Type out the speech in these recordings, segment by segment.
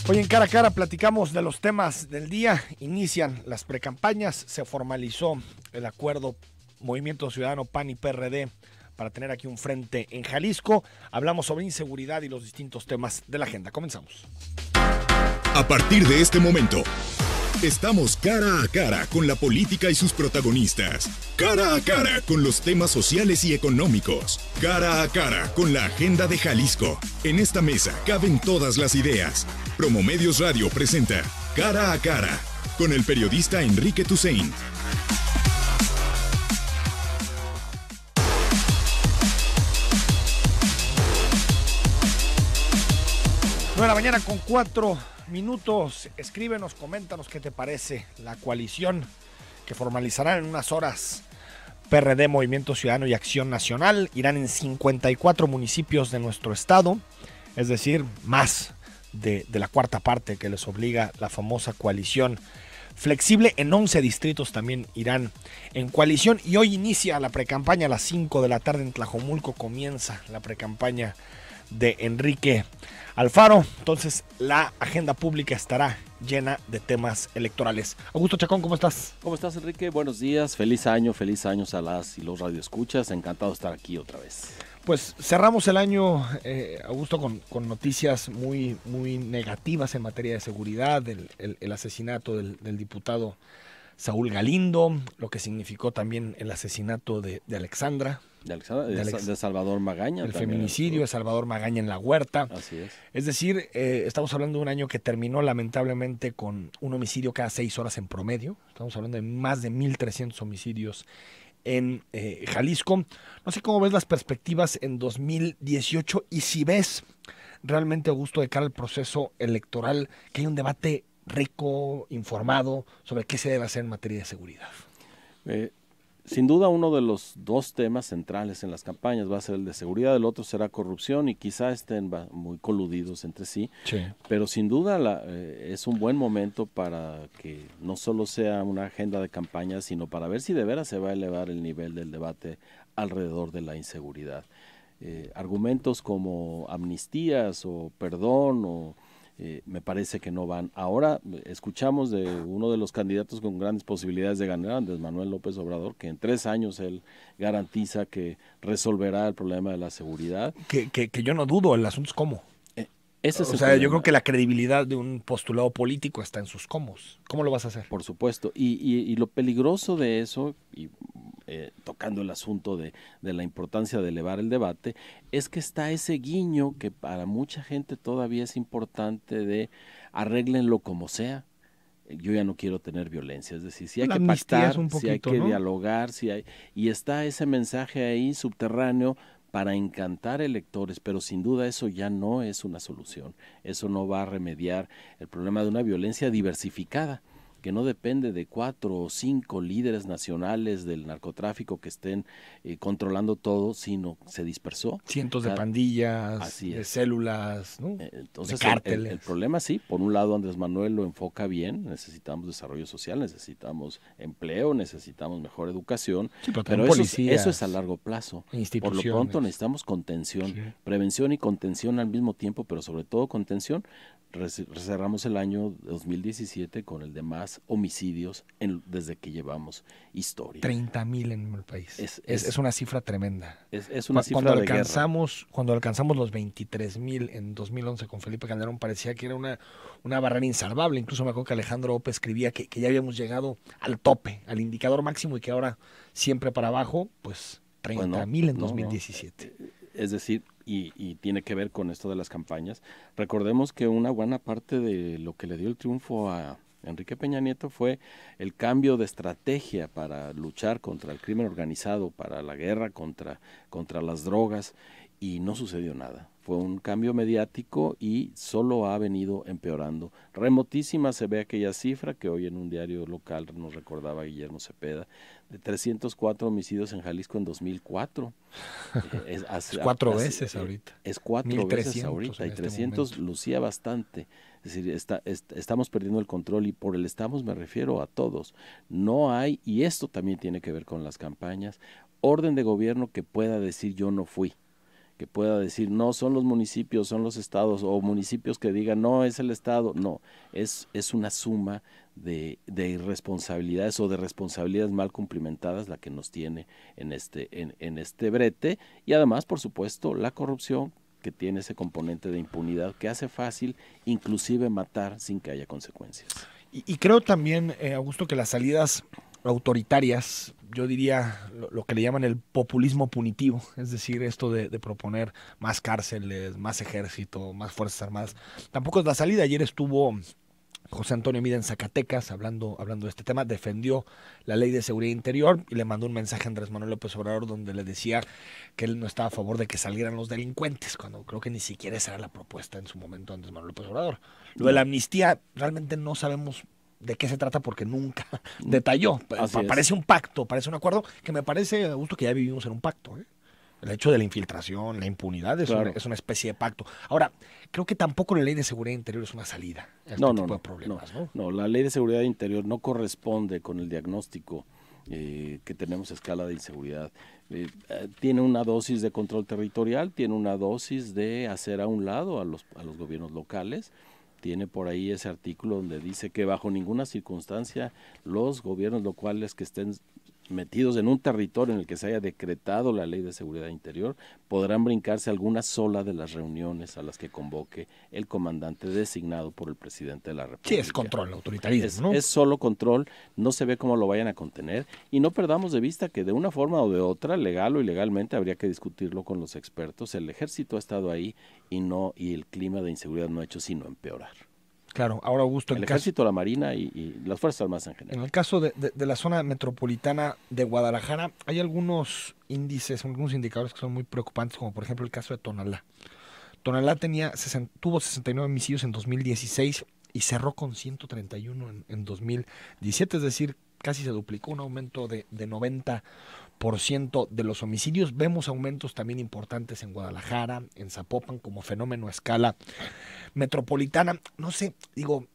Hoy en Cara a Cara platicamos de los temas del día. Inician las precampañas, se formalizó el acuerdo Movimiento Ciudadano, PAN y PRD para tener aquí un frente en Jalisco. Hablamos sobre inseguridad y los distintos temas de la agenda. Comenzamos. A partir de este momento, estamos cara a cara con la política y sus protagonistas. Cara a cara con los temas sociales y económicos. Cara a cara con la agenda de Jalisco. En esta mesa caben todas las ideas. Promomedios Radio presenta Cara a Cara con el periodista Enrique Tusain. Nueva mañana con 4 minutos. Escríbenos, coméntanos qué te parece la coalición que formalizarán en unas horas PRD, Movimiento Ciudadano y Acción Nacional. Irán en 54 municipios de nuestro estado, es decir, más de la cuarta parte que les obliga la famosa coalición flexible. En 11 distritos también irán en coalición. Y hoy inicia la precampaña a las 5 de la tarde en Tlajomulco. Comienza la precampaña de Enrique Alfaro. Entonces la agenda pública estará llena de temas electorales. Augusto Chacón, ¿cómo estás? ¿Cómo estás, Enrique? Buenos días, feliz año a las y los radioescuchas. Encantado de estar aquí otra vez. Pues cerramos el año, Augusto, con noticias muy negativas en materia de seguridad, el asesinato del diputado Saúl Galindo, lo que significó también el asesinato de Alexandra. De Salvador Magaña. El feminicidio de Salvador Magaña en La Huerta. Así es. Es decir, estamos hablando de un año que terminó lamentablemente con un homicidio cada 6 horas en promedio. Estamos hablando de más de 1,300 homicidios en Jalisco. No sé cómo ves las perspectivas en 2018 y si ves realmente, Augusto, de cara al proceso electoral, que hay un debate rico, informado sobre qué se debe hacer en materia de seguridad. Sin duda uno de los dos temas centrales en las campañas va a ser el de seguridad, el otro será corrupción y quizá estén muy coludidos entre sí. Pero sin duda es un buen momento para que no solo sea una agenda de campaña, sino para ver si de veras se va a elevar el nivel del debate alrededor de la inseguridad. Argumentos como amnistías o perdón me parece que no van. Ahora escuchamos de uno de los candidatos con grandes posibilidades de ganar, Andrés Manuel López Obrador, que en 3 años él garantiza que resolverá el problema de la seguridad. Que yo no dudo, el asunto es cómo. Ese es o sea, yo creo que la credibilidad de un postulado político está en sus cómo. ¿Cómo lo vas a hacer? Por supuesto. Y lo peligroso de eso, tocando el asunto de la importancia de elevar el debate, es que está ese guiño que para mucha gente todavía es importante de arréglenlo como sea. Yo ya no quiero tener violencia, es decir, si hay que pactar, si hay que dialogar, y está ese mensaje ahí subterráneo para encantar electores, pero sin duda eso ya no es una solución. Eso no va a remediar el problema de una violencia diversificada, que no depende de 4 o 5 líderes nacionales del narcotráfico que estén controlando todo, sino se dispersó. Cientos de pandillas, de células, ¿no? Entonces, de cárteles. El problema sí, por un lado Andrés Manuel lo enfoca bien, necesitamos desarrollo social, necesitamos empleo, necesitamos mejor educación, pero eso es a largo plazo. Por lo pronto necesitamos contención, prevención y contención al mismo tiempo, pero sobre todo contención. Cerramos el año 2017 con el de más homicidios desde que llevamos historia. 30,000 en el país. Es una cifra tremenda. Es una cifra de guerra. Cuando alcanzamos los 23,000 en 2011 con Felipe Calderón, parecía que era una barrera insalvable. Incluso me acuerdo que Alejandro López escribía que ya habíamos llegado al tope, al indicador máximo, y que ahora siempre para abajo, pues 30,000 en 2017. Es decir, y tiene que ver con esto de las campañas. Recordemos que una buena parte de lo que le dio el triunfo a Enrique Peña Nieto fue el cambio de estrategia para luchar contra el crimen organizado, para la guerra contra las drogas, y no sucedió nada. Fue un cambio mediático y solo ha venido empeorando. Remotísima se ve aquella cifra que hoy en un diario local nos recordaba Guillermo Cepeda, de 304 homicidios en Jalisco en 2004. Es 4 veces ahorita. Es 4 veces ahorita, y 300 lucía bastante. Es decir, estamos perdiendo el control, y por el estamos me refiero a todos. No hay, y esto también tiene que ver con las campañas, orden de gobierno que pueda decir yo no fui, que pueda decir, no, son los municipios, son los estados, o municipios que digan, no, es el estado. No, es una suma de irresponsabilidades o de responsabilidades mal cumplimentadas la que nos tiene en este brete, y además, por supuesto, la corrupción, que tiene ese componente de impunidad que hace fácil inclusive matar sin que haya consecuencias. Y creo también, Augusto, que las salidas autoritarias, yo diría lo que le llaman el populismo punitivo, es decir, esto de proponer más cárceles, más ejército, más fuerzas armadas, tampoco es la salida. Ayer estuvo José Antonio Mida en Zacatecas hablando de este tema, defendió la ley de seguridad interior y le mandó un mensaje a Andrés Manuel López Obrador donde le decía que él no estaba a favor de que salieran los delincuentes, cuando creo que ni siquiera esa era la propuesta en su momento de Andrés Manuel López Obrador. Lo de la amnistía realmente no sabemos de qué se trata porque nunca detalló. Parece un pacto, parece un acuerdo, que me parece, Augusto, que ya vivimos en un pacto, ¿eh? El hecho de la infiltración, la impunidad es una especie de pacto. Ahora, creo que tampoco la ley de seguridad interior es una salida a este tipo de problemas, ¿no? No, la ley de seguridad interior no corresponde con el diagnóstico que tenemos a escala de inseguridad. Tiene una dosis de control territorial, tiene una dosis de hacer a un lado a los gobiernos locales. Tiene por ahí ese artículo donde dice que bajo ninguna circunstancia los gobiernos locales que estén metidos en un territorio en el que se haya decretado la ley de seguridad interior podrán brincarse alguna sola de las reuniones a las que convoque el comandante designado por el presidente de la República. Sí, es control, autoritarismo, ¿no? Es solo control, no se ve cómo lo vayan a contener, y no perdamos de vista que de una forma o de otra, legal o ilegalmente, habría que discutirlo con los expertos. El ejército ha estado ahí y el clima de inseguridad no ha hecho sino empeorar. Claro, ahora Augusto, el ejército, la marina y las fuerzas armadas en general. En el caso de la zona metropolitana de Guadalajara, hay algunos índices, algunos indicadores que son muy preocupantes, como por ejemplo el caso de Tonalá. Tonalá tuvo 69 homicidios en 2016 y cerró con 131 en 2017, es decir, casi se duplicó, un aumento de 90% de los homicidios. Vemos aumentos también importantes en Guadalajara, en Zapopan, como fenómeno a escala metropolitana. No sé, digo,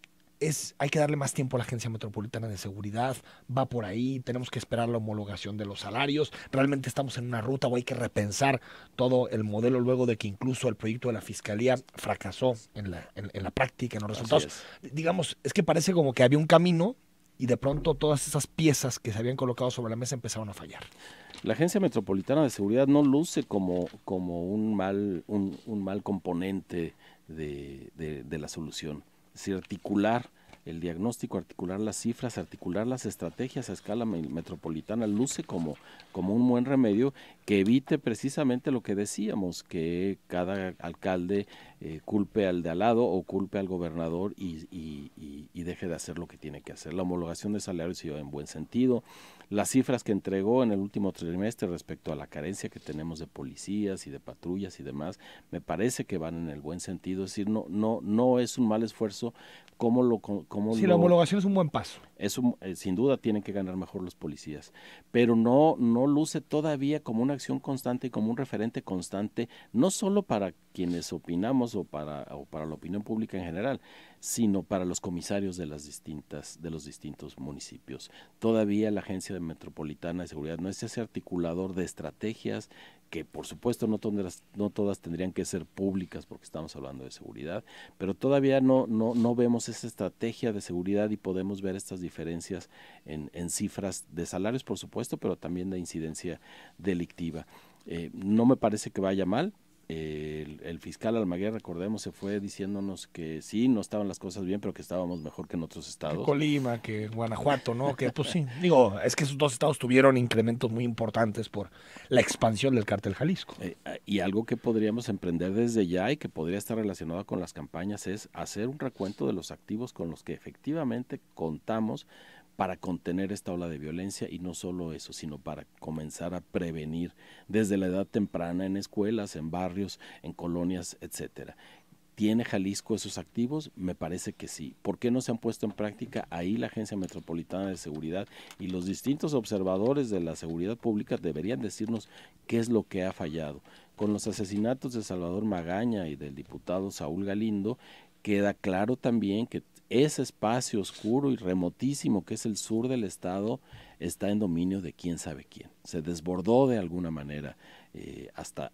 hay que darle más tiempo a la Agencia Metropolitana de Seguridad, va por ahí, tenemos que esperar la homologación de los salarios, realmente estamos en una ruta o hay que repensar todo el modelo luego de que incluso el proyecto de la Fiscalía fracasó en la práctica, en los resultados. Digamos, es que parece como que había un camino y de pronto todas esas piezas que se habían colocado sobre la mesa empezaron a fallar. La Agencia Metropolitana de Seguridad no luce como un mal componente de la solución. Es decir, articular el diagnóstico, articular las cifras, articular las estrategias a escala metropolitana luce como un buen remedio que evite precisamente lo que decíamos, que cada alcalde culpe al de al lado o culpe al gobernador y deje de hacer lo que tiene que hacer. La homologación de salarios se lleva en buen sentido. Las cifras que entregó en el último trimestre respecto a la carencia que tenemos de policías y de patrullas y demás, me parece que van en el buen sentido. Es decir, no es un mal esfuerzo. La homologación es un buen paso. Sin duda tienen que ganar mejor los policías, pero no luce todavía como una acción constante y como un referente constante, no solo para quienes opinamos o para la opinión pública en general, sino para los comisarios de los distintos municipios. Todavía la Agencia Metropolitana de Seguridad no es ese articulador de estrategias que por supuesto no todas tendrían que ser públicas porque estamos hablando de seguridad, pero todavía no vemos esa estrategia de seguridad y podemos ver estas diferencias en cifras de salarios, por supuesto, pero también de incidencia delictiva. No me parece que vaya mal. El fiscal Almaguer, recordemos, se fue diciéndonos que sí, no estaban las cosas bien, pero que estábamos mejor que en otros estados. Que Colima, que Guanajuato, ¿no? Que pues sí, digo, es que esos dos estados tuvieron incrementos muy importantes por la expansión del Cártel Jalisco. Y algo que podríamos emprender desde ya y que podría estar relacionado con las campañas es hacer un recuento de los activos con los que efectivamente contamos para contener esta ola de violencia, y no solo eso, sino para comenzar a prevenir desde la edad temprana en escuelas, en barrios, en colonias, etcétera. ¿Tiene Jalisco esos activos? Me parece que sí. ¿Por qué no se han puesto en práctica? Ahí la Agencia Metropolitana de Seguridad y los distintos observadores de la seguridad pública deberían decirnos qué es lo que ha fallado. Con los asesinatos de Salvador Magaña y del diputado Saúl Galindo, queda claro también que ese espacio oscuro y remotísimo que es el sur del estado está en dominio de quién sabe quién. Se desbordó de alguna manera hasta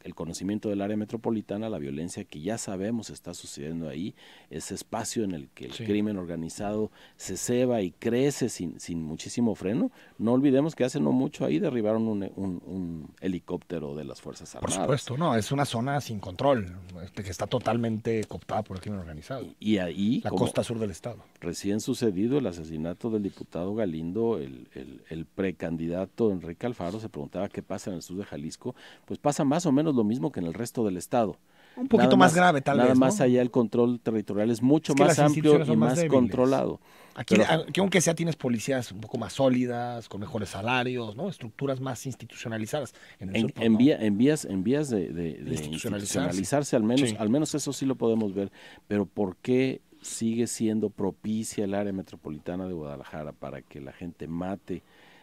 el conocimiento del área metropolitana, la violencia que ya sabemos está sucediendo ahí, ese espacio en el que el crimen organizado se ceba y crece sin muchísimo freno. No olvidemos que hace no mucho ahí derribaron un helicóptero de las Fuerzas Armadas. Por supuesto, no, es una zona sin control, que está totalmente cooptada por el crimen organizado. Y ahí, la costa sur del estado. Recién sucedido el asesinato del diputado Galindo, el precandidato Enrique Alfaro se preguntaba qué pasa en el sur de Jalisco. Pues pasa más o menos lo mismo que en el resto del estado. Un poquito más grave, tal vez. Nada más allá el control territorial es mucho más amplio y más controlado. Aquí, aunque sea, tienes policías un poco más sólidas, con mejores salarios, ¿no? Estructuras más institucionalizadas. En vías de institucionalizarse, al menos eso sí lo podemos ver. Pero ¿por qué sigue siendo propicia el área metropolitana de Guadalajara para que la gente mate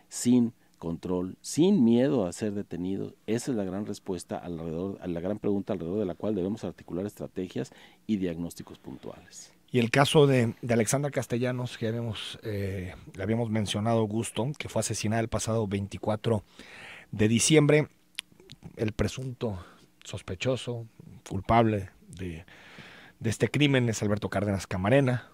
sin control, sin miedo a ser detenidos? Esa es la gran respuesta la gran pregunta alrededor de la cual debemos articular estrategias y diagnósticos puntuales. Y el caso de Alexandra Castellanos, que le habíamos mencionado, Augusto, que fue asesinada el pasado 24 de diciembre, el presunto sospechoso, culpable de este crimen es Alberto Cárdenas Camarena,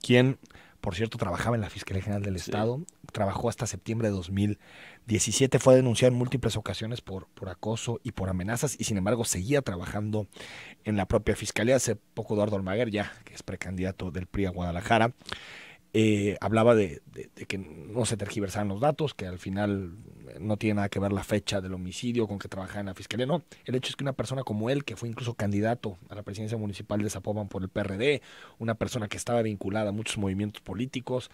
quien, por cierto, trabajaba en la Fiscalía General del Estado, trabajó hasta septiembre de 2017, fue denunciado en múltiples ocasiones por acoso y por amenazas, y sin embargo seguía trabajando en la propia Fiscalía. Hace poco Eduardo Almaguer, ya que es precandidato del PRI a Guadalajara, hablaba de que no se tergiversaban los datos, que al final no tiene nada que ver la fecha del homicidio con que trabajaba en la Fiscalía. No, el hecho es que una persona como él, que fue incluso candidato a la presidencia municipal de Zapopan por el PRD, una persona que estaba vinculada a muchos movimientos políticos,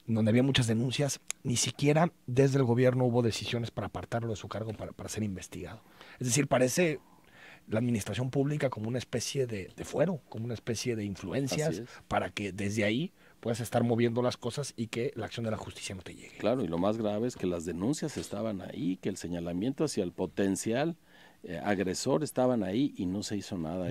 donde había muchas denuncias, ni siquiera desde el gobierno hubo decisiones para apartarlo de su cargo para ser investigado. Es decir, parece la administración pública como una especie de fuero, como una especie de influencias para que desde ahí puedas estar moviendo las cosas y que la acción de la justicia no te llegue. Claro, y lo más grave es que las denuncias estaban ahí, que el señalamiento hacia el potencial agresor estaban ahí y no se hizo nada.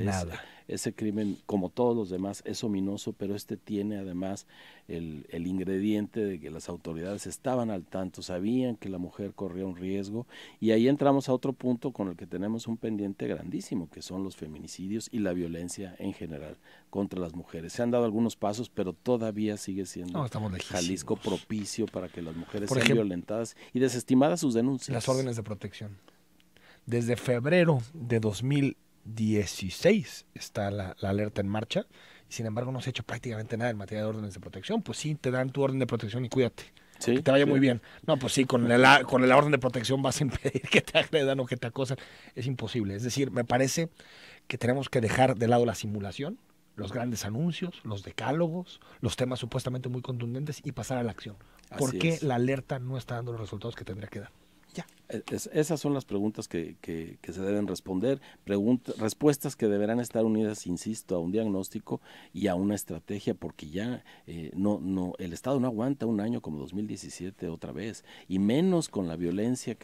Ese crimen, como todos los demás, es ominoso, pero tiene además el ingrediente de que las autoridades estaban al tanto, sabían que la mujer corría un riesgo, y ahí entramos a otro punto con el que tenemos un pendiente grandísimo, que son los feminicidios y la violencia en general contra las mujeres. Se han dado algunos pasos, pero todavía sigue siendo Jalisco propicio para que las mujeres sean violentadas y desestimadas sus denuncias. Las órdenes de protección. Desde febrero de 2016 está la alerta en marcha, y sin embargo no se ha hecho prácticamente nada en materia de órdenes de protección. Pues sí, te dan tu orden de protección y cuídate, que te vaya muy bien. No, pues sí, con la orden de protección vas a impedir que te agredan o que te acosan. Es imposible. Es decir, me parece que tenemos que dejar de lado la simulación, los grandes anuncios, los decálogos, los temas supuestamente muy contundentes, y pasar a la acción. ¿Por qué la alerta no está dando los resultados que tendría que dar? Ya. Esas son las preguntas que se deben responder, respuestas que deberán estar unidas, insisto, a un diagnóstico y a una estrategia, porque ya el Estado no aguanta un año como 2017 otra vez, y menos con la violencia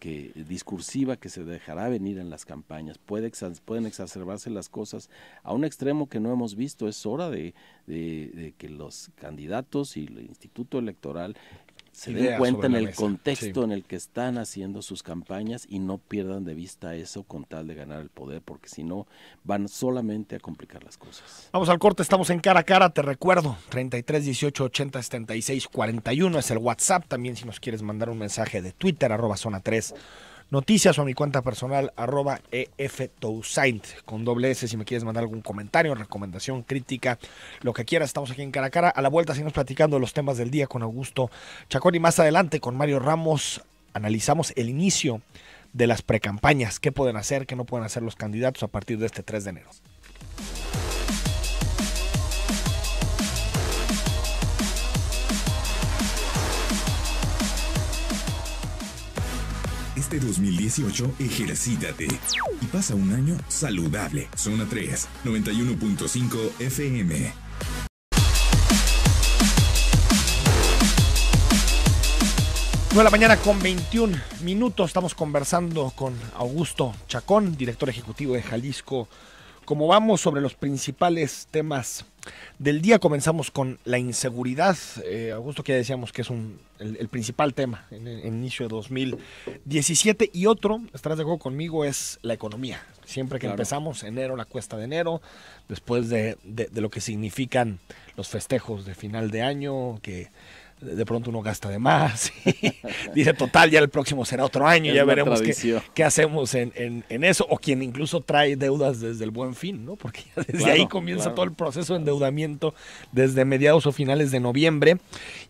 discursiva que se dejará venir en las campañas. Pueden exacerbarse las cosas a un extremo que no hemos visto. Es hora de que los candidatos y el Instituto Electoral se den cuenta en el contexto en el que están haciendo sus campañas y no pierdan de vista eso con tal de ganar el poder, porque si no van solamente a complicar las cosas. Vamos al corte, estamos en Cara a Cara, te recuerdo, 33 18 80 76 41 es el WhatsApp. También si nos quieres mandar un mensaje de Twitter, @zona 3 noticias, o a mi cuenta personal, @EFTousaint, con /S, si me quieres mandar algún comentario, recomendación, crítica, lo que quieras. Estamos aquí en Cara a Cara. A la vuelta seguimos platicando de los temas del día con Augusto Chacón, y más adelante con Mario Ramos analizamos el inicio de las precampañas, qué pueden hacer, qué no pueden hacer los candidatos a partir de este 3 de enero. Este 2018, ejercítate y pasa un año saludable. Zona 3, 91.5 FM. De la mañana con 21 minutos, estamos conversando con Augusto Chacón, director ejecutivo de Jalisco. Como vamos sobre los principales temas del día. Comenzamos con la inseguridad. Augusto, que ya decíamos que es el principal tema en el inicio de 2017. Y otro, estarás de acuerdo conmigo, es la economía. Siempre que empezamos enero, la cuesta de enero, después de lo que significan los festejos de final de año, que de pronto uno gasta de más y dice, total, ya el próximo será otro año, ya veremos qué hacemos en eso, o quien incluso trae deudas desde el Buen Fin, ¿no? Porque ya desde ahí comienza todo el proceso de endeudamiento desde mediados o finales de noviembre.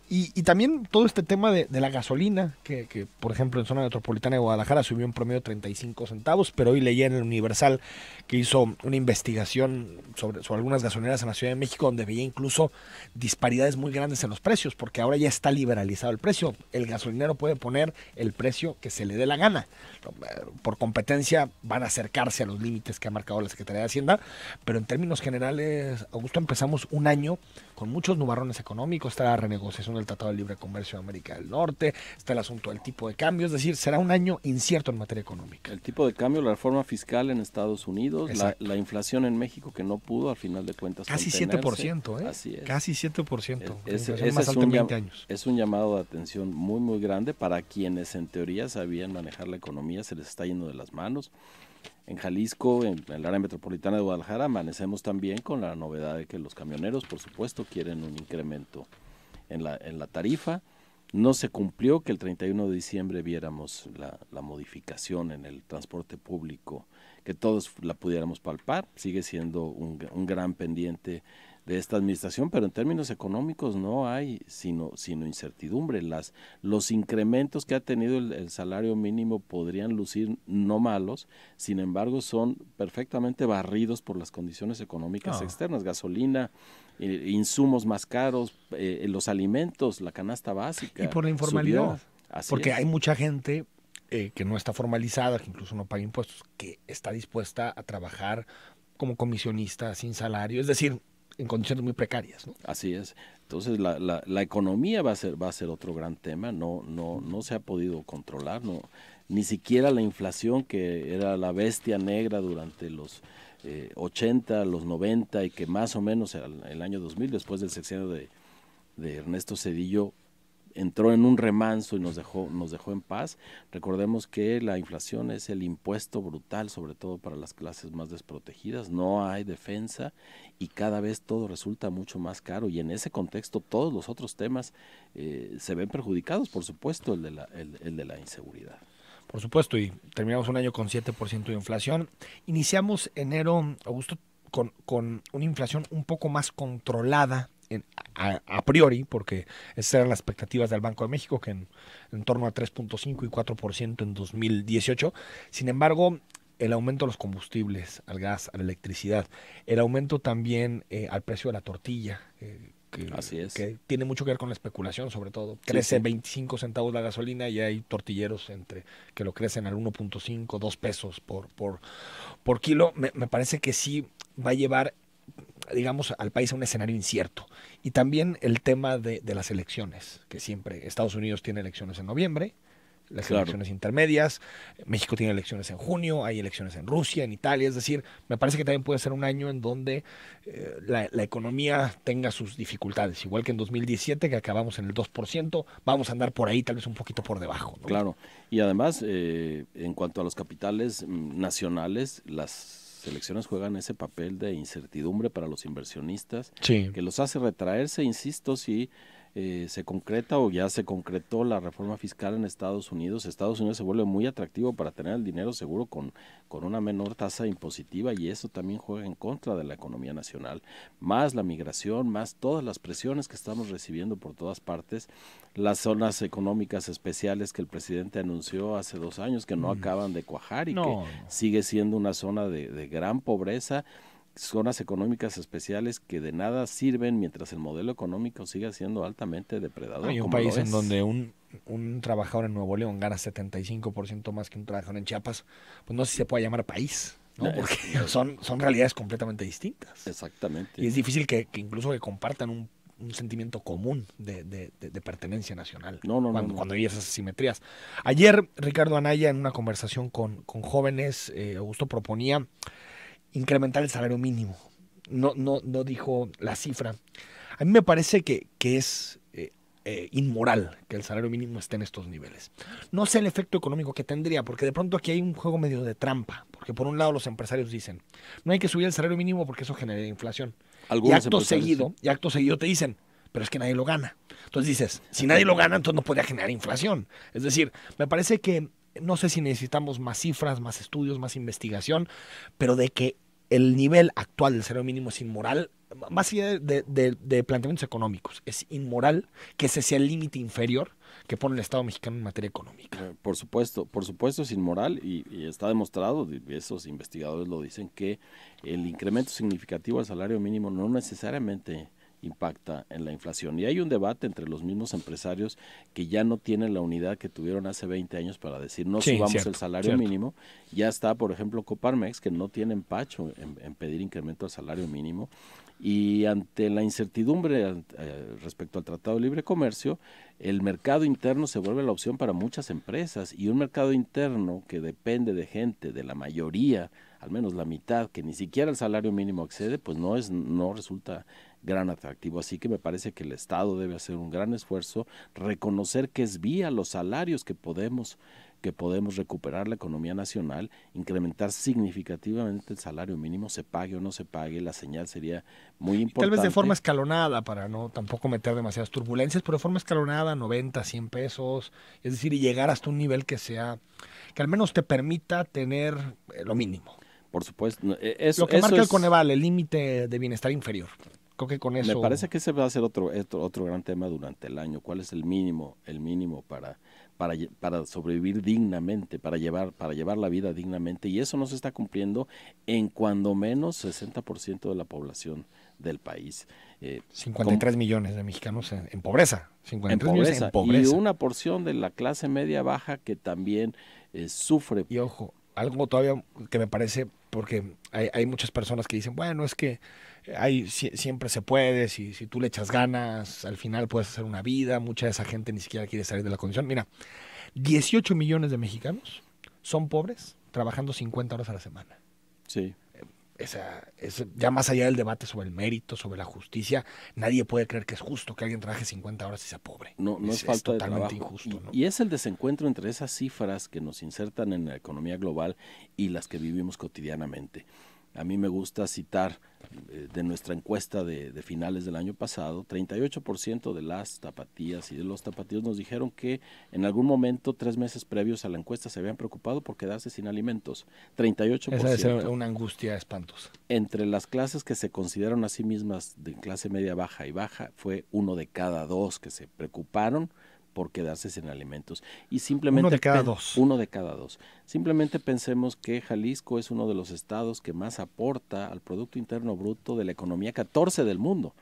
Y también todo este tema de la gasolina, que por ejemplo en zona metropolitana de Guadalajara subió en promedio 35 centavos, pero hoy leí en el Universal que hizo una investigación sobre algunas gasolineras en la Ciudad de México, donde veía incluso disparidades muy grandes en los precios, porque ahora ya está liberalizado el precio. El gasolinero puede poner el precio que se le dé la gana. Por competencia van a acercarse a los límites que ha marcado la Secretaría de Hacienda, pero en términos generales, Augusto, empezamos un año con muchos nubarrones económicos. Está la renegociación del Tratado de Libre Comercio de América del Norte, está el asunto del tipo de cambio, es decir, será un año incierto en materia económica. El tipo de cambio, la reforma fiscal en Estados Unidos, la inflación en México que no pudo al final de cuentas casi 7%, ¿eh? Así es. Casi 7%. Ese más alta en 20 años. Es un llamado de atención muy, muy grande para quienes en teoría sabían manejar la economía, se les está yendo de las manos. En Jalisco, en el área metropolitana de Guadalajara, amanecemos también con la novedad de que los camioneros, por supuesto, quieren un incremento en la tarifa. No se cumplió que el 31 de diciembre viéramos la modificación en el transporte público, que todos la pudiéramos palpar. Sigue siendo un gran pendiente de esta administración, pero en términos económicos no hay sino incertidumbre. Los incrementos que ha tenido el salario mínimo podrían lucir no malos, sin embargo son perfectamente barridos por las condiciones económicas externas, gasolina, insumos más caros, los alimentos, la canasta básica. Y por la informalidad, porque es. Hay mucha gente que no está formalizada, que incluso no paga impuestos, que está dispuesta a trabajar como comisionista sin salario, es decir, en condiciones muy precarias, ¿no? Así es. Entonces la economía va a ser otro gran tema. No se ha podido controlar, ni siquiera la inflación, que era la bestia negra durante los 80, los 90, y que más o menos el año 2000, después del sexenio de Ernesto Zedillo, entró en un remanso y nos dejó en paz. Recordemos que la inflación es el impuesto brutal, sobre todo para las clases más desprotegidas. No hay defensa y cada vez todo resulta mucho más caro, y en ese contexto todos los otros temas se ven perjudicados, por supuesto, el de la inseguridad. Por supuesto, y terminamos un año con 7% de inflación. Iniciamos enero, Augusto, con una inflación un poco más controlada a priori, porque esas eran las expectativas del Banco de México, que en torno a 3.5 y 4% en 2018. Sin embargo, el aumento de los combustibles, al gas, a la electricidad, el aumento también al precio de la tortilla, Así es. que tiene mucho que ver con la especulación, sobre todo. Crece 25 centavos la gasolina y hay tortilleros que lo crecen al 1.5, 2 pesos por kilo. Me parece que sí va a llevar, digamos, al país a un escenario incierto. Y también el tema de las elecciones, que siempre Estados Unidos tiene elecciones en noviembre, las elecciones intermedias, México tiene elecciones en junio, hay elecciones en Rusia, en Italia, es decir, me parece que también puede ser un año en donde la economía tenga sus dificultades, igual que en 2017, que acabamos en el 2%, vamos a andar por ahí tal vez un poquito por debajo, ¿no? Claro, y además, en cuanto a los capitales nacionales, las elecciones juegan ese papel de incertidumbre para los inversionistas, que los hace retraerse, insisto, si se concreta o ya se concretó la reforma fiscal en Estados Unidos se vuelve muy atractivo para tener el dinero seguro con una menor tasa impositiva, y eso también juega en contra de la economía nacional, más la migración, más todas las presiones que estamos recibiendo por todas partes, las zonas económicas especiales que el presidente anunció hace 2 años que no acaban de cuajar y que sigue siendo una zona de gran pobreza, zonas económicas especiales que de nada sirven mientras el modelo económico siga siendo altamente depredador. Hay un país en donde un trabajador en Nuevo León gana 75% más que un trabajador en Chiapas, pues no sé si se puede llamar país, ¿no? Porque son realidades completamente distintas. Exactamente. Y es difícil que incluso que compartan un sentimiento común de pertenencia nacional cuando hay esas asimetrías. Ayer Ricardo Anaya, en una conversación con jóvenes, Augusto, proponía incrementar el salario mínimo. no dijo la cifra. A mí me parece que es inmoral que el salario mínimo esté en estos niveles. No sé el efecto económico que tendría, porque de pronto aquí hay un juego medio de trampa, porque por un lado los empresarios dicen, no hay que subir el salario mínimo porque eso genera inflación. Y acto seguido te dicen, pero es que nadie lo gana. Entonces dices, si nadie lo gana, entonces no podría generar inflación. Es decir, me parece que no sé si necesitamos más cifras, más estudios, más investigación, pero de que el nivel actual del salario mínimo es inmoral, más allá de planteamientos económicos, es inmoral que ese sea el límite inferior que pone el Estado mexicano en materia económica. Por supuesto es inmoral y está demostrado, esos investigadores lo dicen, que el incremento significativo al salario mínimo no necesariamente impacta en la inflación. Y hay un debate entre los mismos empresarios que ya no tienen la unidad que tuvieron hace 20 años para decir no subamos el salario mínimo. Ya está, por ejemplo, Coparmex, que no tiene empacho en pedir incremento al salario mínimo. Y ante la incertidumbre respecto al Tratado de Libre Comercio, el mercado interno se vuelve la opción para muchas empresas, y un mercado interno que depende de gente, de la mayoría, al menos la mitad, que ni siquiera el salario mínimo accede, pues no resulta gran atractivo. Así que me parece que el Estado debe hacer un gran esfuerzo, reconocer que es vía los salarios que podemos recuperar la economía nacional, incrementar significativamente el salario mínimo, se pague o no se pague. La señal sería muy importante. Tal vez de forma escalonada, para no tampoco meter demasiadas turbulencias, pero de forma escalonada, 90, 100 pesos, es decir, y llegar hasta un nivel que al menos te permita tener lo mínimo. Por supuesto. Lo que marca el Coneval, el límite de bienestar inferior. Creo que con eso... Me parece que ese va a ser otro gran tema durante el año. ¿Cuál es el mínimo para sobrevivir dignamente, para llevar la vida dignamente? Y eso no se está cumpliendo en cuando menos 60% de la población del país. 53 millones de mexicanos en pobreza. 53 millones en pobreza. Y una porción de la clase media baja que también sufre. Y ojo, algo todavía que me parece, porque hay muchas personas que dicen, bueno, es que siempre se puede, si tú le echas ganas, al final puedes hacer una vida. Mucha de esa gente ni siquiera quiere salir de la condición. Mira, 18 millones de mexicanos son pobres trabajando 50 horas a la semana. Sí. Ya más allá del debate sobre el mérito, sobre la justicia, nadie puede creer que es justo que alguien trabaje 50 horas y sea pobre. No es falta de totalmente trabajo. Injusto, ¿no? Y es el desencuentro entre esas cifras que nos insertan en la economía global y las que vivimos cotidianamente. A mí me gusta citar de nuestra encuesta de finales del año pasado, 38% de las tapatías y de los tapatíos nos dijeron que en algún momento, 3 meses previos a la encuesta, se habían preocupado por quedarse sin alimentos. 38%. Esa debe ser una angustia espantosa. Entre las clases que se consideraron a sí mismas de clase media baja y baja, fue 1 de cada 2 que se preocuparon por quedarse sin alimentos. Y simplemente 1 de cada 2. 1 de cada 2. Simplemente pensemos que Jalisco es uno de los estados que más aporta al Producto Interno Bruto de la economía 14 del mundo.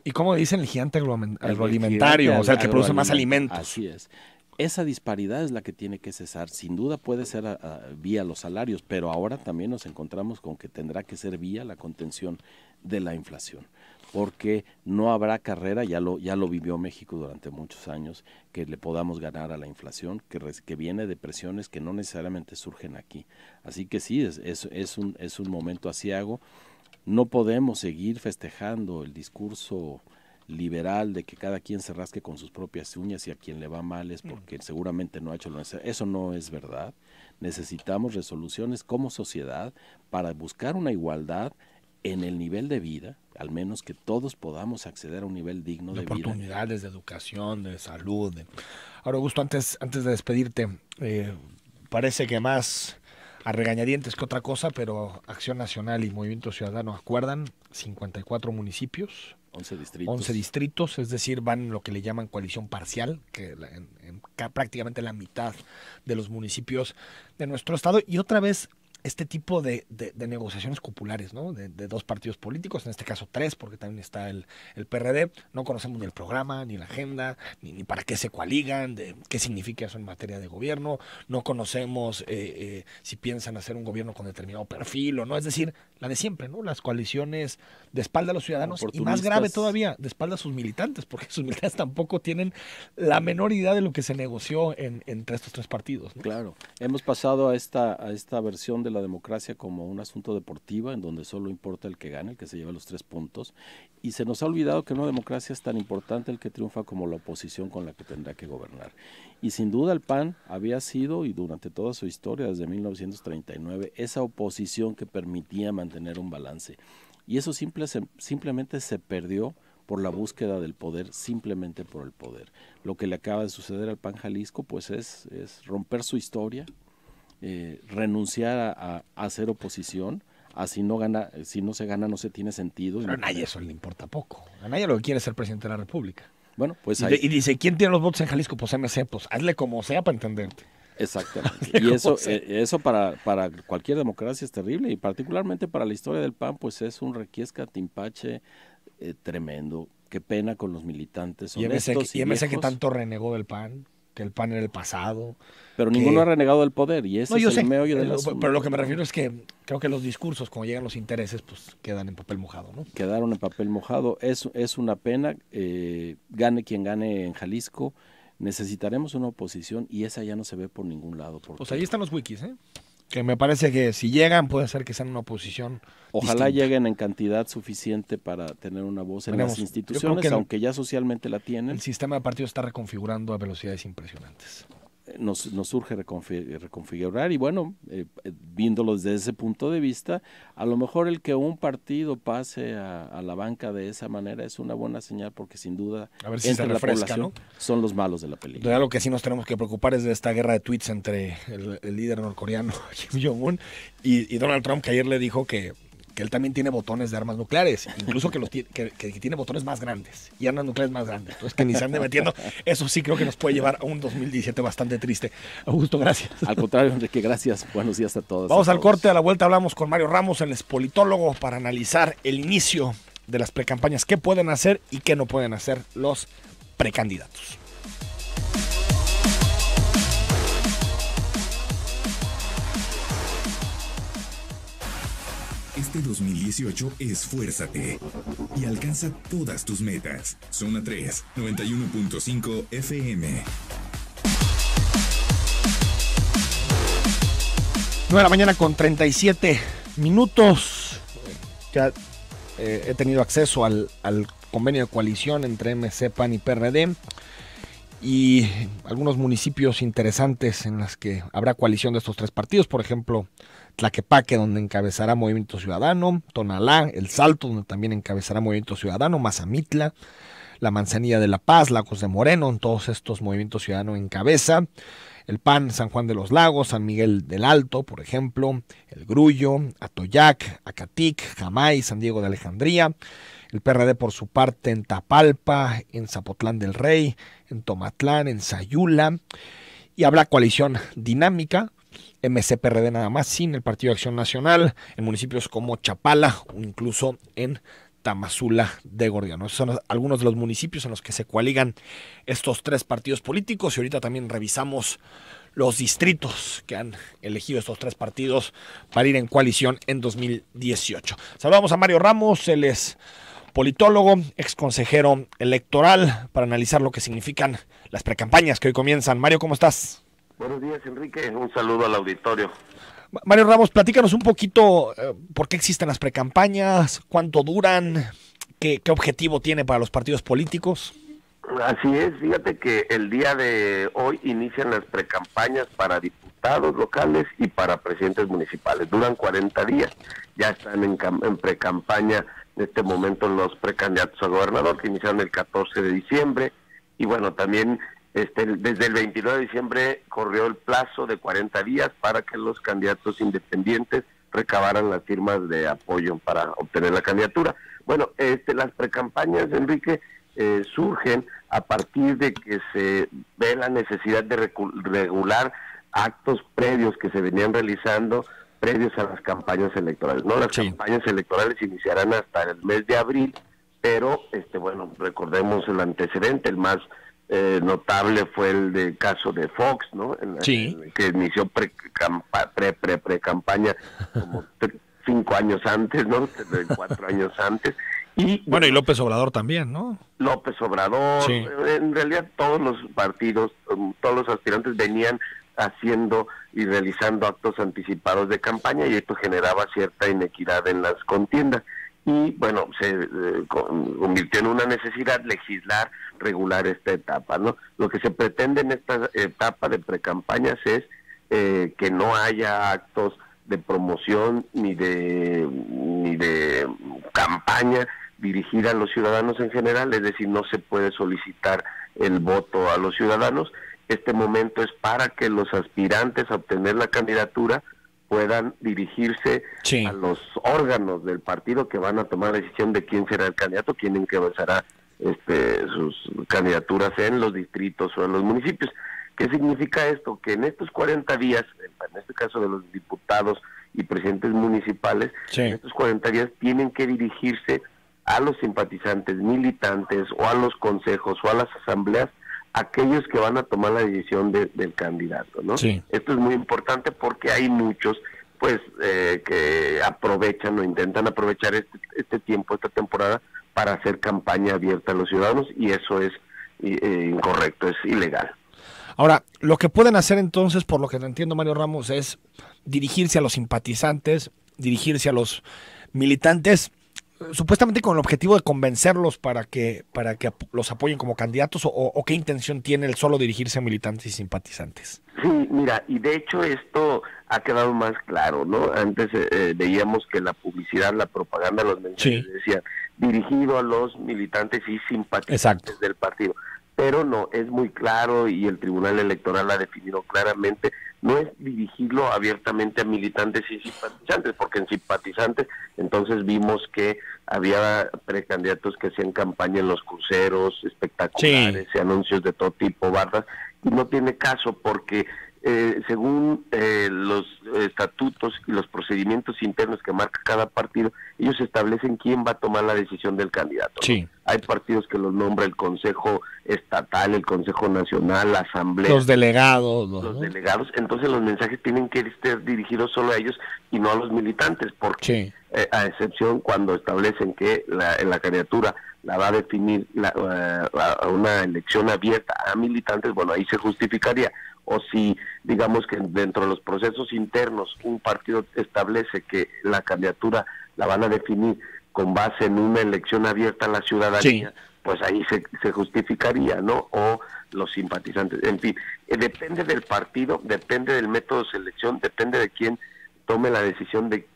¿Y cómo dicen el gigante agroalimentario? O sea, el que produce más alimentos. Así es. Esa disparidad es la que tiene que cesar. Sin duda puede ser vía los salarios, pero ahora también nos encontramos con que tendrá que ser vía la contención de la inflación, porque no habrá carrera, ya lo vivió México durante muchos años, que le podamos ganar a la inflación, que viene de presiones que no necesariamente surgen aquí. Así que sí, es un momento aciago. No podemos seguir festejando el discurso liberal de que cada quien se rasque con sus propias uñas y a quien le va mal es porque seguramente no ha hecho lo necesario. Eso no es verdad. Necesitamos resoluciones como sociedad para buscar una igualdad en el nivel de vida, al menos que todos podamos acceder a un nivel digno de vida. Oportunidades de educación, de salud. Ahora, Augusto, antes de despedirte, parece que más a regañadientes que otra cosa, pero Acción Nacional y Movimiento Ciudadano acuerdan 54 municipios, 11 distritos, es decir, van en lo que le llaman coalición parcial, que en prácticamente la mitad de los municipios de nuestro estado, y otra vez este tipo de negociaciones populares, ¿no? De 2 partidos políticos, en este caso 3, porque también está el PRD. No conocemos ni el programa, ni la agenda, ni para qué se coaligan, de qué significa eso en materia de gobierno. No conocemos si piensan hacer un gobierno con determinado perfil o no. Es decir, la de siempre, ¿no? Las coaliciones de espalda a los ciudadanos y, más grave todavía, de espalda a sus militantes, porque sus militantes tampoco tienen la menor idea de lo que se negoció entre estos 3 partidos, ¿no? Claro, hemos pasado a esta versión de la democracia como un asunto deportivo en donde solo importa el que gane, el que se lleva los 3 puntos, y se nos ha olvidado que en una democracia es tan importante el que triunfa como la oposición con la que tendrá que gobernar. Y sin duda el PAN había sido, y durante toda su historia, desde 1939, esa oposición que permitía mantener un balance. Y eso simplemente se perdió por la búsqueda del poder, simplemente por el poder. Lo que le acaba de suceder al PAN Jalisco, pues es romper su historia, renunciar a hacer oposición, si no se gana no se tiene sentido. Pero a Anaya eso le importa poco. Anaya lo que quiere es ser presidente de la República. Bueno, pues y dice, ¿quién tiene los votos en Jalisco? Pues MC, pues hazle como sea para entenderte. Exactamente. Y eso para cualquier democracia es terrible, y particularmente para la historia del PAN, pues es un requiescat-impache tremendo. Qué pena con los militantes honestos y MC que tanto renegó del PAN, que el PAN era el pasado. Pero ninguno ha renegado del poder, y ese es el meollo del asunto. Pero lo que me refiero es que creo que los discursos, cuando llegan los intereses, pues quedan en papel mojado, ¿no? Quedaron en papel mojado. Es una pena. Gane quien gane en Jalisco, necesitaremos una oposición, y esa ya no se ve por ningún lado. Pues ahí están los wikis, que me parece que si llegan puede ser que sean una oposición Ojalá distinta. Lleguen en cantidad suficiente para tener una voz en las instituciones, aunque ya socialmente la tienen. El sistema de partidos está reconfigurando a velocidades impresionantes. Nos urge reconfigurar, y bueno, viéndolo desde ese punto de vista, a lo mejor el que un partido pase a la banca de esa manera es una buena señal, porque sin duda a ver si entre se refresca, la población, ¿no?, son los malos de la película. De lo que sí nos tenemos que preocupar es de esta guerra de tweets entre el líder norcoreano Kim Jong-un y Donald Trump, que ayer le dijo que él también tiene botones de armas nucleares, incluso que tiene botones más grandes y armas nucleares más grandes. Entonces que ni se ande metiendo. Eso sí creo que nos puede llevar a un 2017 bastante triste. Augusto, gracias. Al contrario, Enrique, gracias. Buenos días a todos. Vamos al corte, a la vuelta hablamos con Mario Ramos, el politólogo, para analizar el inicio de las precampañas, qué pueden hacer y qué no pueden hacer los precandidatos. Este 2018 esfuérzate y alcanza todas tus metas. Zona 3, 91.5 FM. 9 de la mañana con 37 minutos. Ya he tenido acceso al convenio de coalición entre MC, PAN y PRD. Y algunos municipios interesantes en los que habrá coalición de estos 3 partidos. Por ejemplo, Tlaquepaque, donde encabezará Movimiento Ciudadano, Tonalá, El Salto, donde también encabezará Movimiento Ciudadano, Mazamitla, la Manzanilla de la Paz, Lagos de Moreno, en todos estos Movimiento Ciudadano encabeza. El PAN, San Juan de los Lagos, San Miguel del Alto, por ejemplo, El Grullo, Atoyac, Acatic, Jamay, San Diego de Alejandría. El PRD por su parte en Tapalpa, en Zapotlán del Rey, en Tomatlán, en Sayula. Y habrá coalición dinámica, MC-PRD nada más, sin el Partido de Acción Nacional, en municipios como Chapala o incluso en Tamazula de Gordiano. Esos son algunos de los municipios en los que se coaligan estos 3 partidos políticos, y ahorita también revisamos los distritos que han elegido estos 3 partidos para ir en coalición en 2018. Saludamos a Mario Ramos, él es politólogo, ex consejero electoral, para analizar lo que significan las precampañas que hoy comienzan. Mario, ¿cómo estás? Buenos días, Enrique. Un saludo al auditorio. Mario Ramos, platícanos un poquito por qué existen las precampañas, cuánto duran, qué objetivo tiene para los partidos políticos. Así es, fíjate que el día de hoy inician las precampañas para diputados locales y para presidentes municipales. Duran 40 días, ya están en precampaña en este momento los precandidatos a gobernador, que iniciaron el 14 de diciembre, y bueno, también desde el 29 de diciembre corrió el plazo de 40 días para que los candidatos independientes recabaran las firmas de apoyo para obtener la candidatura. Bueno, las precampañas, Enrique, surgen a partir de que se ve la necesidad de regular actos previos que se venían realizando previos a las campañas electorales. No, las campañas electorales iniciarán hasta el mes de abril, pero bueno, recordemos el antecedente, el más notable fue el del caso de Fox, ¿no? Que inició pre-campaña como 5 años antes, ¿no? 4 años antes. Y bueno, y López Obrador también, ¿no? López Obrador, en realidad todos los partidos, todos los aspirantes venían haciendo y realizando actos anticipados de campaña, y esto generaba cierta inequidad en las contiendas. Y bueno, se convirtió en una necesidad legislar, regular esta etapa, ¿no? Lo que se pretende en esta etapa de precampañas es que no haya actos de promoción ni de campaña dirigida a los ciudadanos en general, es decir, no se puede solicitar el voto a los ciudadanos. Este momento es para que los aspirantes a obtener la candidatura puedan dirigirse a los órganos del partido que van a tomar la decisión de quién será el candidato, quién encabezará sus candidaturas en los distritos o en los municipios. ¿Qué significa esto? Que en estos 40 días, en este caso de los diputados y presidentes municipales, en estos 40 días tienen que dirigirse a los simpatizantes, militantes, o a los consejos, o a las asambleas, aquellos que van a tomar la decisión del candidato, ¿no? Sí. Esto es muy importante porque hay muchos, pues, que aprovechan o intentan aprovechar este tiempo, esta temporada, para hacer campaña abierta a los ciudadanos, y eso es incorrecto, es ilegal. Ahora, lo que pueden hacer entonces, por lo que entiendo, Mario Ramos, es dirigirse a los simpatizantes, dirigirse a los militantes, supuestamente con el objetivo de convencerlos para que los apoyen como candidatos, o qué intención tiene el solo dirigirse a militantes y simpatizantes. Sí, mira, y de hecho esto ha quedado más claro, ¿no? Antes veíamos que la publicidad, la propaganda, los mensajes decían dirigido a los militantes y simpatizantes del partido, pero no, es muy claro, y el Tribunal Electoral ha definido claramente, no es dirigirlo abiertamente a militantes y simpatizantes, porque en simpatizantes entonces vimos que había precandidatos que hacían campaña en los cruceros, espectaculares, y anuncios de todo tipo, bardas, y no tiene caso porque según los estatutos y los procedimientos internos que marca cada partido, ellos establecen quién va a tomar la decisión del candidato, ¿no? Hay partidos que los nombra el Consejo Estatal, el Consejo Nacional, la Asamblea. Los delegados. Los delegados, entonces los mensajes tienen que estar dirigidos solo a ellos y no a los militantes, porque a excepción cuando establecen que la candidatura la va a definir a una elección abierta a militantes, bueno, ahí se justificaría. O si, digamos que dentro de los procesos internos un partido establece que la candidatura la van a definir con base en una elección abierta a la ciudadanía, pues ahí se justificaría, ¿no? O los simpatizantes. En fin, depende del partido, depende del método de selección, depende de quién tome la decisión de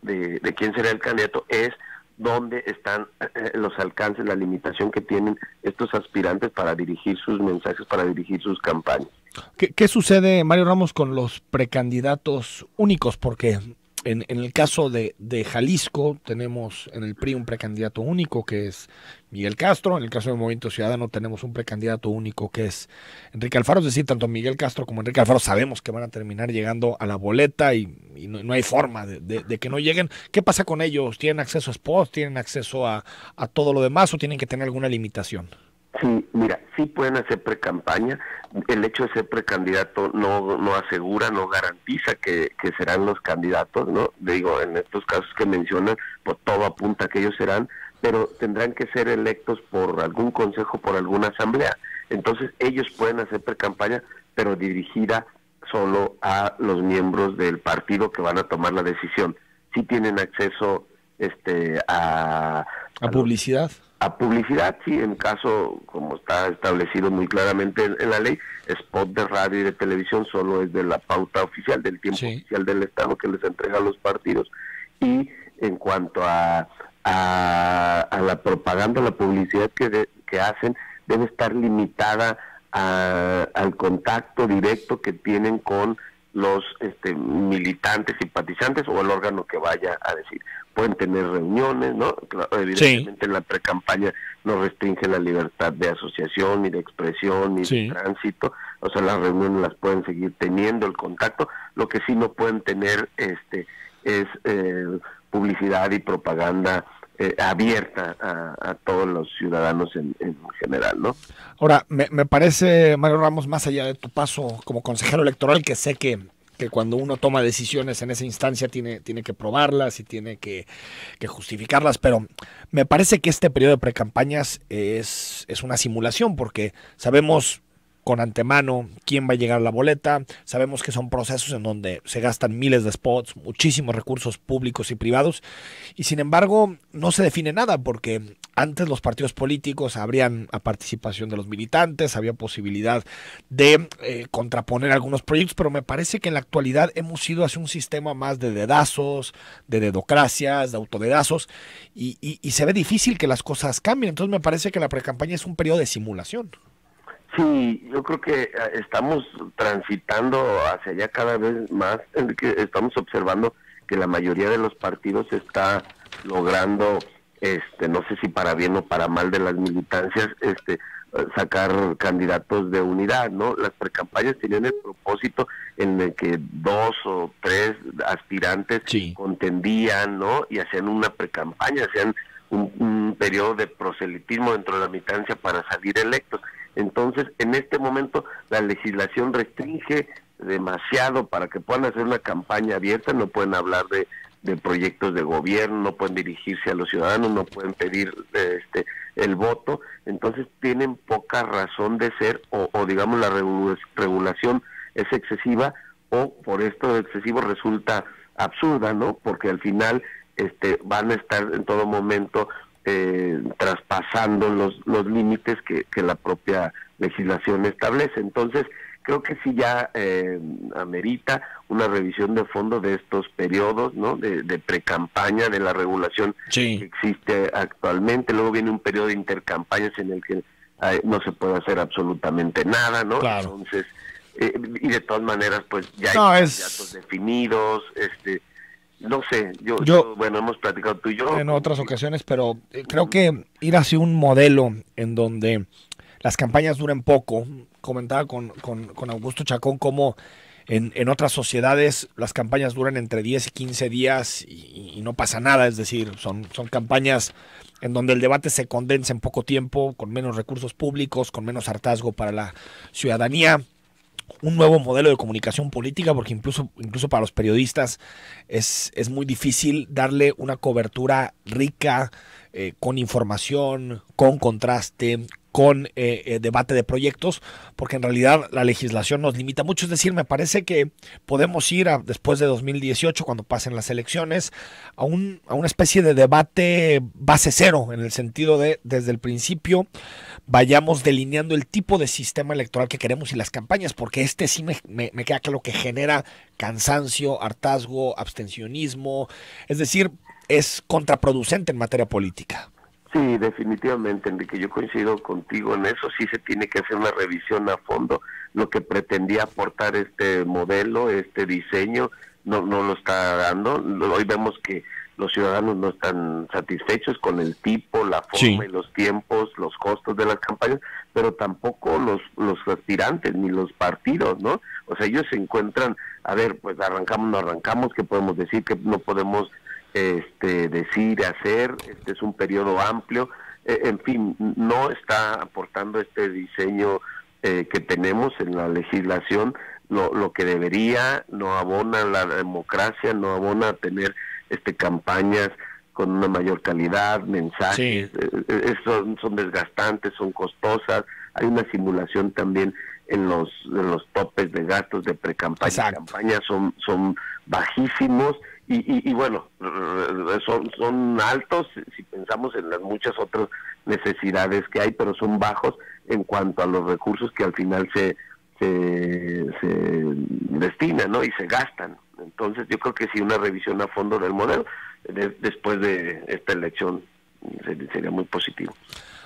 quién será el candidato, es donde están los alcances, la limitación que tienen estos aspirantes para dirigir sus mensajes, para dirigir sus campañas. ¿Qué sucede, Mario Ramos, con los precandidatos únicos? Porque en el caso de Jalisco tenemos en el PRI un precandidato único que es Miguel Castro. En el caso del Movimiento Ciudadano tenemos un precandidato único que es Enrique Alfaro. Es decir, tanto Miguel Castro como Enrique Alfaro sabemos que van a terminar llegando a la boleta y no hay forma de que no lleguen. ¿Qué pasa con ellos? ¿Tienen acceso a spots? ¿Tienen acceso a todo lo demás o tienen que tener alguna limitación? Sí, mira, sí pueden hacer precampaña. El hecho de ser precandidato no asegura, no garantiza que serán los candidatos, ¿no? Digo, en estos casos que mencionan, pues todo apunta a que ellos serán, pero tendrán que ser electos por algún consejo, por alguna asamblea. Entonces ellos pueden hacer precampaña, pero dirigida solo a los miembros del partido que van a tomar la decisión. Sí tienen acceso a publicidad. A publicidad, sí, en caso, como está establecido muy claramente en la ley, spot de radio y de televisión solo es de la pauta oficial, del tiempo oficial del Estado que les entrega a los partidos. Y en cuanto a la propaganda, la publicidad que hacen, debe estar limitada al contacto directo que tienen con los militantes, simpatizantes o el órgano que vaya a decir. Pueden tener reuniones, ¿no? Evidentemente en la precampaña no restringe la libertad de asociación, ni de expresión, ni de tránsito. O sea, las reuniones las pueden seguir teniendo, el contacto. Lo que sí no pueden tener es publicidad y propaganda abierta a todos los ciudadanos en general, ¿no? Ahora, me parece, Mario Ramos, más allá de tu paso como consejero electoral, que sé que cuando uno toma decisiones en esa instancia tiene que probarlas y tiene que justificarlas, pero me parece que este periodo de precampañas es una simulación, porque sabemos con antemano quién va a llegar a la boleta. Sabemos que son procesos en donde se gastan miles de spots, muchísimos recursos públicos y privados, y sin embargo no se define nada, porque antes los partidos políticos habrían a participación de los militantes, había posibilidad de contraponer algunos proyectos, pero me parece que en la actualidad hemos ido hacia un sistema más de dedazos, de dedocracias, de autodedazos, y se ve difícil que las cosas cambien. Entonces me parece que la precampaña es un periodo de simulación. Sí, yo creo que estamos transitando hacia allá cada vez más, en que estamos observando que la mayoría de los partidos está logrando, no sé si para bien o para mal de las militancias, sacar candidatos de unidad, ¿no? Las precampañas tenían el propósito en el que 2 o 3 aspirantes contendían, ¿no? Y hacían una precampaña, hacían un periodo de proselitismo dentro de la militancia para salir electos. Entonces, en este momento, la legislación restringe demasiado para que puedan hacer una campaña abierta, no pueden hablar de proyectos de gobierno, no pueden dirigirse a los ciudadanos, no pueden pedir el voto. Entonces, tienen poca razón de ser, o digamos, la regulación es excesiva, o por esto excesivo resulta absurda, ¿no? Porque al final van a estar en todo momento traspasando los límites que la propia legislación establece. Entonces, creo que sí ya amerita una revisión de fondo de estos periodos, ¿no? De precampaña, de la regulación que existe actualmente. Luego viene un periodo de intercampañas en el que no se puede hacer absolutamente nada, ¿no? Claro. Entonces, y de todas maneras, pues ya hay candidatos definidos, no sé, yo, bueno, hemos platicado tú y yo en otras ocasiones, pero creo que ir hacia un modelo en donde las campañas duren poco. Comentaba con Augusto Chacón cómo en otras sociedades las campañas duran entre 10 y 15 días y no pasa nada, es decir, son campañas en donde el debate se condensa en poco tiempo, con menos recursos públicos, con menos hartazgo para la ciudadanía. Un nuevo modelo de comunicación política, porque incluso para los periodistas es muy difícil darle una cobertura rica, con información, con contraste, con debate de proyectos, porque en realidad la legislación nos limita mucho. Es decir, me parece que podemos ir después de 2018, cuando pasen las elecciones, a una especie de debate base cero, en el sentido de, desde el principio, vayamos delineando el tipo de sistema electoral que queremos y las campañas, porque sí me queda claro que genera cansancio, hartazgo, abstencionismo, es decir, es contraproducente en materia política. Sí, definitivamente, Enrique, yo coincido contigo en eso. Sí se tiene que hacer una revisión a fondo. Lo que pretendía aportar este modelo, este diseño, no lo está dando. Hoy vemos que los ciudadanos no están satisfechos con el tipo, la forma y los tiempos, los costos de las campañas, pero tampoco los aspirantes ni los partidos, ¿no? O sea, ellos se encuentran, a ver, pues arrancamos, no arrancamos, ¿qué podemos decir? ¿Qué no podemos decir, hacer? Es un periodo amplio, en fin, no está aportando este diseño que tenemos en la legislación lo que debería, no abona la democracia, no abona a tener campañas con una mayor calidad, mensajes, son desgastantes, son costosas, hay una simulación también en los topes de gastos de pre-campaña. Campañas son bajísimos y bueno, son altos si pensamos en las muchas otras necesidades que hay, pero son bajos en cuanto a los recursos que al final se destinan, ¿no? Y se gastan. Entonces yo creo que sí, una revisión a fondo del modelo después de esta elección sería muy positivo.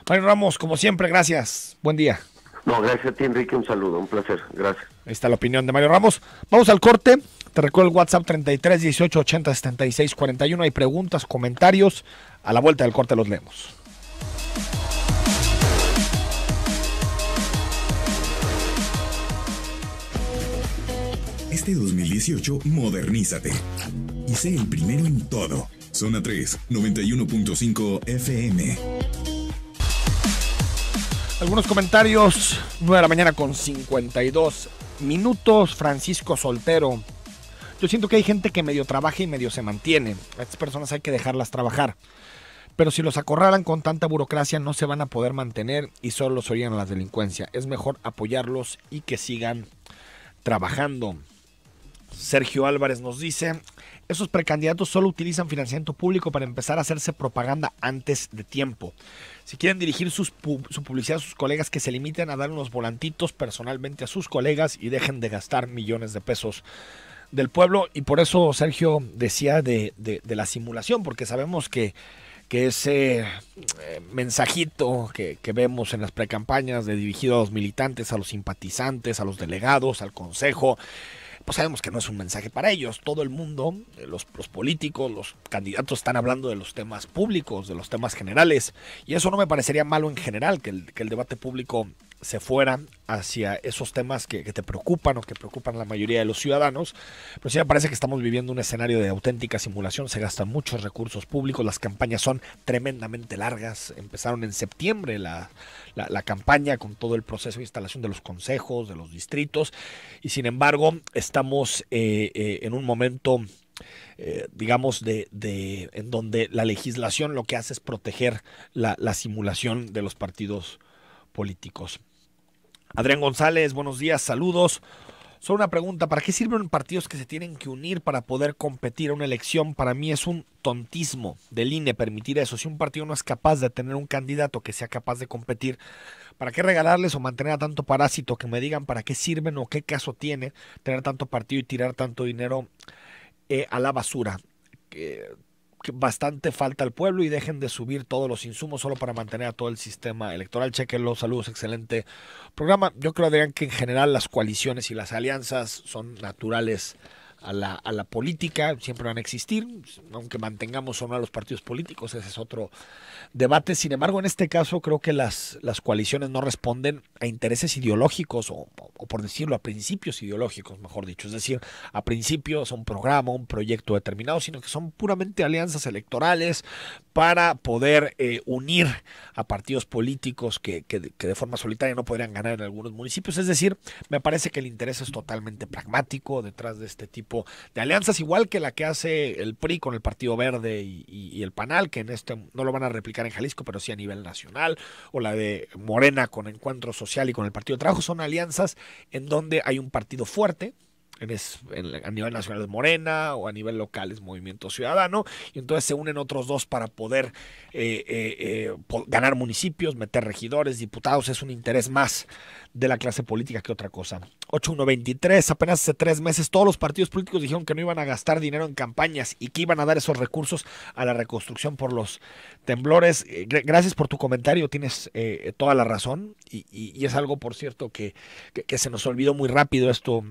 Mario Ramos, como siempre, gracias. Buen día. No, gracias a ti, Enrique, un saludo, un placer, gracias. Ahí está la opinión de Mario Ramos. Vamos al corte. Te recuerdo el WhatsApp 33 18 80 76 41. Hay preguntas, comentarios. A la vuelta del corte los leemos. Este 2018, modernízate y sé el primero en todo. Zona 3, 91.5 FM. Algunos comentarios. 9 de la mañana con 52 minutos. Francisco Soltero. Yo siento que hay gente que medio trabaja y medio se mantiene. A estas personas hay que dejarlas trabajar. pero si los acorralan con tanta burocracia no se van a poder mantener y solo los orillan a la delincuencia. Es mejor apoyarlos y que sigan trabajando. Sergio Álvarez nos dice: esos precandidatos solo utilizan financiamiento público para empezar a hacerse propaganda antes de tiempo. Si quieren dirigir su publicidad a sus colegas, que se limiten a dar unos volantitos personalmente a sus colegas y dejen de gastar millones de pesos del pueblo. Y por eso Sergio decía de la simulación, porque sabemos que ese mensajito que vemos en las precampañas dirigido a los militantes, a los simpatizantes, a los delegados, al consejo, pues sabemos que no es un mensaje para ellos. Todo el mundo, los políticos, los candidatos están hablando de los temas públicos, de los temas generales, y eso no me parecería malo en general, que el debate público se fuera hacia esos temas que te preocupan o que preocupan a la mayoría de los ciudadanos. Pero sí me parece que estamos viviendo un escenario de auténtica simulación. Se gastan muchos recursos públicos, las campañas son tremendamente largas. Empezaron en septiembre la campaña con todo el proceso de instalación de los consejos, de los distritos, y sin embargo estamos en un momento digamos en donde la legislación lo que hace es proteger la simulación de los partidos políticos. Adrián González, buenos días, saludos. Solo una pregunta: ¿para qué sirven partidos que se tienen que unir para poder competir a una elección? Para mí es un tontismo del INE permitir eso. Si un partido no es capaz de tener un candidato que sea capaz de competir, ¿para qué regalarles o mantener a tanto parásito? Que me digan para qué sirven o qué caso tiene tener tanto partido y tirar tanto dinero a la basura. Que bastante falta al pueblo, y dejen de subir todos los insumos solo para mantener a todo el sistema electoral. Chequenlo, saludos, excelente programa. Yo creo, Adrián, que en general las coaliciones y las alianzas son naturales a la política, siempre van a existir, aunque mantengamos o no a los partidos políticos, ese es otro debate. Sin embargo, en este caso creo que las coaliciones no responden a intereses ideológicos o por decirlo, a principios ideológicos, mejor dicho, es decir, a principios, a un programa, un proyecto determinado, sino que son puramente alianzas electorales para poder unir a partidos políticos que de forma solitaria no podrían ganar en algunos municipios. Es decir, me parece que el interés es totalmente pragmático detrás de este tipo de alianzas, igual que la que hace el PRI con el Partido Verde y el PANAL, que en este no lo van a replicar en Jalisco, pero sí a nivel nacional, o la de Morena con Encuentro Social y con el Partido de Trabajo. Son alianzas en donde hay un partido fuerte, a nivel nacional es Morena, o a nivel local es Movimiento Ciudadano, y entonces se unen otros dos para poder ganar municipios, meter regidores, diputados. Es un interés más de la clase política que otra cosa. 8123, apenas hace 3 meses todos los partidos políticos dijeron que no iban a gastar dinero en campañas y que iban a dar esos recursos a la reconstrucción por los temblores. Gracias por tu comentario, tienes toda la razón, y es algo, por cierto, que se nos olvidó muy rápido esto.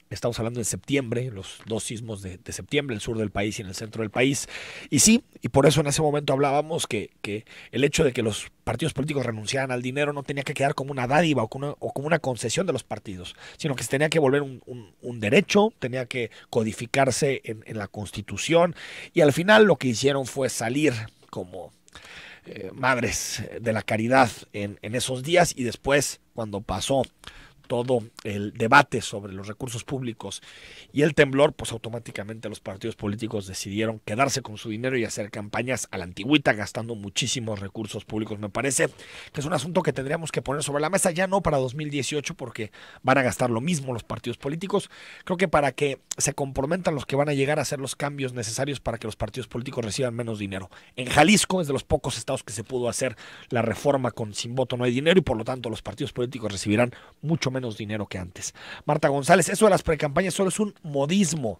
Estamos hablando de septiembre, los 2 sismos de septiembre, el sur del país y en el centro del país. Y sí, y por eso en ese momento hablábamos que el hecho de que los partidos políticos renunciaran al dinero no tenía que quedar como una dádiva o como una concesión de los partidos, sino que se tenía que volver un derecho, tenía que codificarse en la Constitución. Y al final lo que hicieron fue salir como madres de la caridad en esos días, y después, cuando pasó todo el debate sobre los recursos públicos y el temblor, pues automáticamente los partidos políticos decidieron quedarse con su dinero y hacer campañas a la antigüita, gastando muchísimos recursos públicos. Me parece que es un asunto que tendríamos que poner sobre la mesa, ya no para 2018, porque van a gastar lo mismo los partidos políticos. Creo que para que se comprometan los que van a llegar a hacer los cambios necesarios para que los partidos políticos reciban menos dinero. En Jalisco es de los pocos estados que se pudo hacer la reforma con sin voto no hay dinero, y por lo tanto los partidos políticos recibirán mucho menos dinero que antes. Marta González, eso de las precampañas solo es un modismo.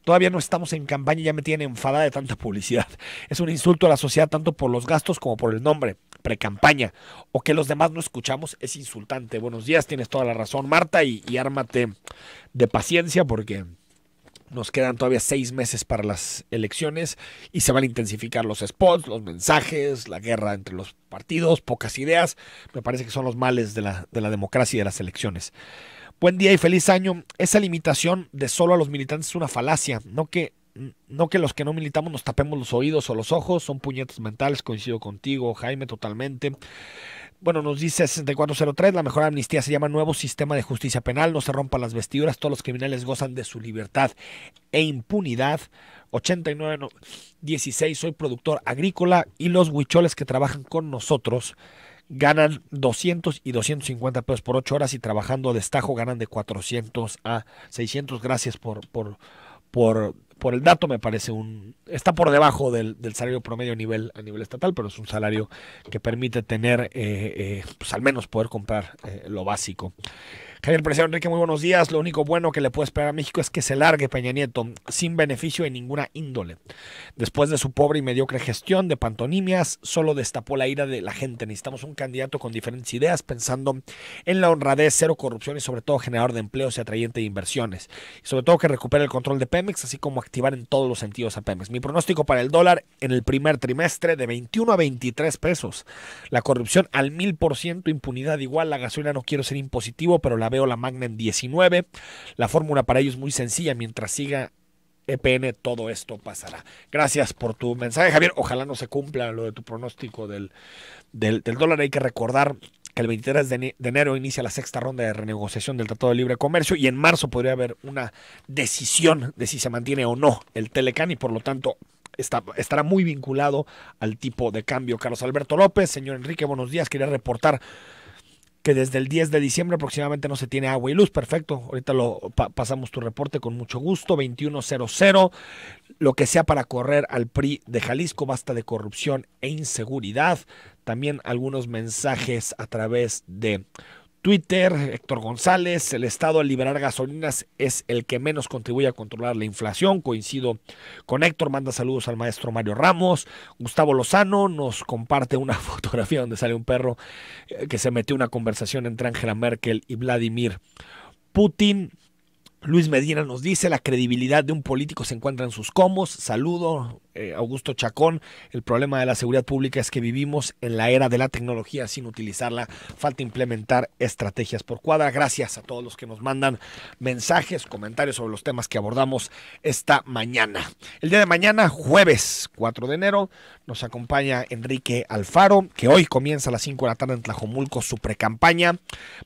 Todavía no estamos en campaña y ya me tienen enfadada de tanta publicidad. Es un insulto a la sociedad tanto por los gastos como por el nombre. Precampaña. O que los demás no escuchamos es insultante. Buenos días, tienes toda la razón, Marta, y ármate de paciencia, porque nos quedan todavía 6 meses para las elecciones y se van a intensificar los spots, los mensajes, la guerra entre los partidos, pocas ideas. Me parece que son los males de la democracia y de las elecciones. Buen día y feliz año. Esa limitación de solo a los militantes es una falacia. No que los que no militamos nos tapemos los oídos o los ojos. Son puñetas mentales. Coincido contigo, Jaime, totalmente. Bueno, nos dice 6403, la mejor amnistía se llama nuevo sistema de justicia penal, no se rompan las vestiduras, todos los criminales gozan de su libertad e impunidad. 8916, soy productor agrícola y los huicholes que trabajan con nosotros ganan 200 y 250 pesos por 8 horas y trabajando a destajo ganan de 400 a 600. Gracias por el dato, me parece está por debajo del salario promedio a nivel estatal, pero es un salario que permite tener, pues al menos poder comprar lo básico. Javier Preciado, Enrique, muy buenos días. Lo único bueno que le puede esperar a México es que se largue Peña Nieto sin beneficio de ninguna índole. Después de su pobre y mediocre gestión de pantonimias, solo destapó la ira de la gente. Necesitamos un candidato con diferentes ideas, pensando en la honradez, cero corrupción y sobre todo generador de empleos y atrayente de inversiones. Y sobre todo que recupere el control de Pemex, así como activar en todos los sentidos a Pemex. Mi pronóstico para el dólar en el primer trimestre de 21 a 23 pesos. La corrupción al 1000%, impunidad igual. La gasolina no quiero ser impositivo, pero la veo la magna en 19. La fórmula para ello es muy sencilla. Mientras siga EPN, todo esto pasará. Gracias por tu mensaje, Javier. Ojalá no se cumpla lo de tu pronóstico del dólar. Hay que recordar que el 23 de enero inicia la sexta ronda de renegociación del Tratado de Libre Comercio y en marzo podría haber una decisión de si se mantiene o no el Telecán y por lo tanto estará muy vinculado al tipo de cambio. Carlos Alberto López, señor Enrique, buenos días. Quería reportar que desde el 10 de diciembre aproximadamente no se tiene agua y luz. Perfecto, ahorita pasamos tu reporte con mucho gusto. 2100, lo que sea para correr al PRI de Jalisco, basta de corrupción e inseguridad. También algunos mensajes a través de Twitter. Héctor González, el Estado al liberar gasolinas es el que menos contribuye a controlar la inflación. Coincido con Héctor, manda saludos al maestro Mario Ramos. Gustavo Lozano nos comparte una fotografía donde sale un perro que se metió en una conversación entre Angela Merkel y Vladimir Putin. Luis Medina nos dice, la credibilidad de un político se encuentra en sus comos. Saludo, Augusto Chacón. El problema de la seguridad pública es que vivimos en la era de la tecnología sin utilizarla. Falta implementar estrategias por cuadra. Gracias a todos los que nos mandan mensajes, comentarios sobre los temas que abordamos esta mañana. El día de mañana, jueves 4 de enero, nos acompaña Enrique Alfaro, que hoy comienza a las 5 de la tarde en Tlajomulco su precampaña.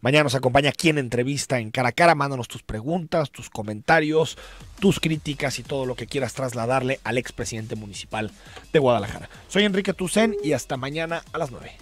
Mañana nos acompaña quien entrevista en Cara a Cara. Mándanos tus preguntas, tus comentarios, tus críticas y todo lo que quieras trasladarle al expresidente municipal de Guadalajara. Soy Enrique Tucen y hasta mañana a las 9.